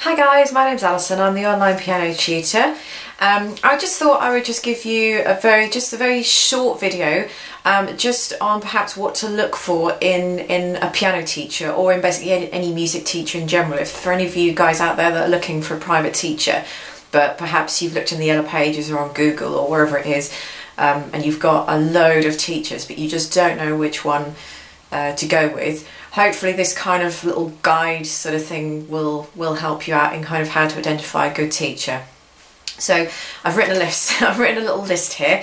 Hi guys, my name's Alison. I'm the online piano tutor. I just thought I would just give you a very short video just on perhaps what to look for in a piano teacher, or in basically any music teacher in general. If for any of you guys out there that are looking for a private teacher, but perhaps you've looked in the Yellow Pages or on Google or wherever it is, and you've got a load of teachers but you just don't know which one to go with. Hopefully this kind of little guide sort of thing will help you out in kind of how to identify a good teacher. So I've written a list, I've written a little list here.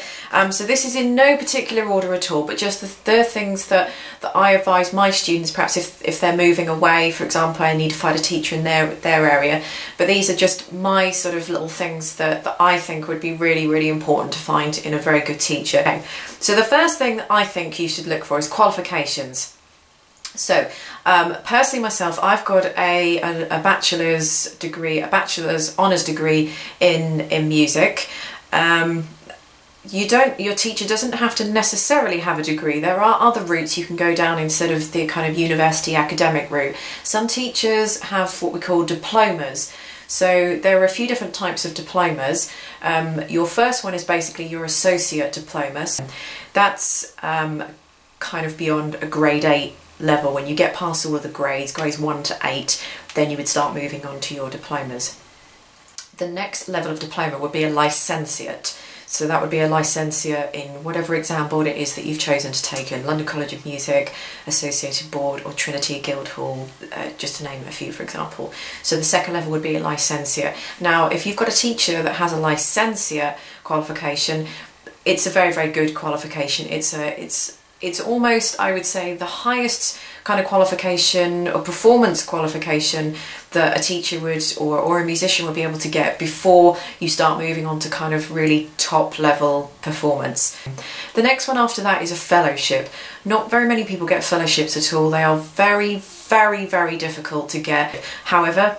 So this is in no particular order at all, but just the things that I advise my students, perhaps if they're moving away, for example, I need to find a teacher in their area. But these are just my sort of little things that I think would be really important to find in a very good teacher. Okay. So the first thing that I think you should look for is qualifications. So personally myself, I've got a bachelor's degree, a bachelor's honours degree in music. Your teacher doesn't have to necessarily have a degree. There are other routes you can go down instead of the kind of university academic route. Some teachers have what we call diplomas. So there are a few different types of diplomas. Your first one is basically your associate diploma. That's kind of beyond a grade 8 level. When you get past all of the grades 1 to 8, then you would start moving on to your diplomas. The next level of diploma would be a licentiate. So that would be a licentiate in whatever exam board it is that you've chosen to take in, London College of Music, Associated Board, or Trinity Guildhall, just to name a few, for example. So the second level would be a licentiate. Now, if you've got a teacher that has a licentiate qualification, it's a very good qualification. It's almost, I would say, the highest kind of qualification or performance qualification that a teacher would or a musician would be able to get before you start moving on to kind of really top level performance. The next one after that is a fellowship. Not very many people get fellowships at all. They are very difficult to get. However,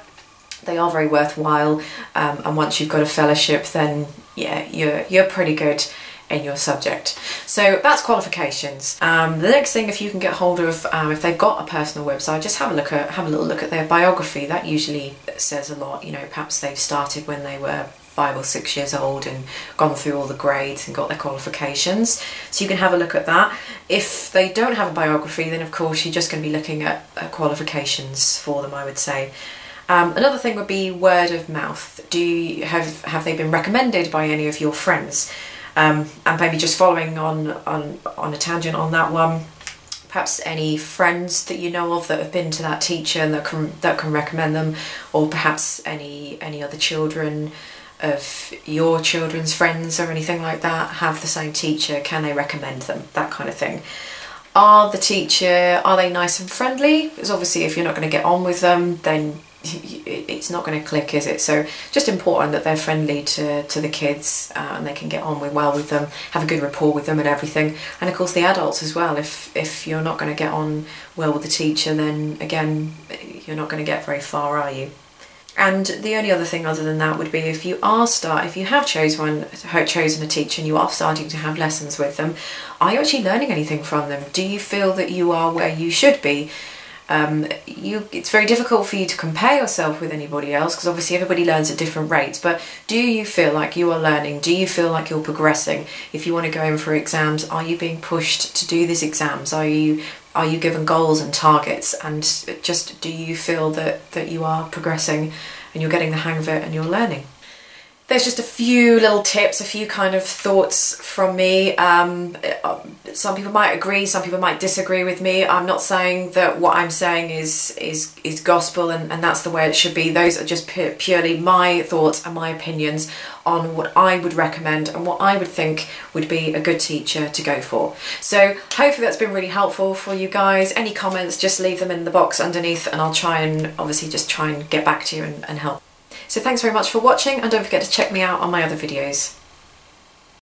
they are very worthwhile, and once you've got a fellowship, then yeah, you're pretty good in your subject. So that's qualifications. The next thing, if you can get hold of, if they've got a personal website, just have a little look at their biography. That usually says a lot. You know, perhaps they've started when they were 5 or 6 years old and gone through all the grades and got their qualifications. So you can have a look at that. If they don't have a biography, then of course you're just going to be looking at qualifications for them, I would say. Another thing would be word of mouth. Have they been recommended by any of your friends? And maybe just following on a tangent on that one, perhaps any friends that you know of that have been to that teacher and that can recommend them, or perhaps any other children of your children's friends or anything like that have the same teacher, can they recommend them, that kind of thing. Are they nice and friendly? Because obviously if you're not going to get on with them, then it's not going to click, is it? So just important that they're friendly to the kids, and they can get on well with them, have a good rapport with them and everything. And of course the adults as well. If you're not going to get on well with the teacher, then again you're not going to get very far, are you? And the only other thing other than that would be if you have chosen a teacher and you are starting to have lessons with them, are you actually learning anything from them? Do you feel that you are where you should be? It's very difficult for you to compare yourself with anybody else, because obviously everybody learns at different rates, but do you feel like you are learning? Do you feel like you're progressing? If you want to go in for exams, are you being pushed to do these exams? Are you given goals and targets, and just do you feel that you are progressing and you're getting the hang of it and you're learning? There's just a few little tips, a few kind of thoughts from me. Some people might agree, some people might disagree with me. I'm not saying that what I'm saying is gospel and that's the way it should be. Those are just purely my thoughts and my opinions on what I would recommend and what I would think would be a good teacher to go for. So hopefully that's been really helpful for you guys. Any comments, just leave them in the box underneath and I'll try and obviously just try and get back to you and help. So thanks very much for watching, and don't forget to check me out on my other videos.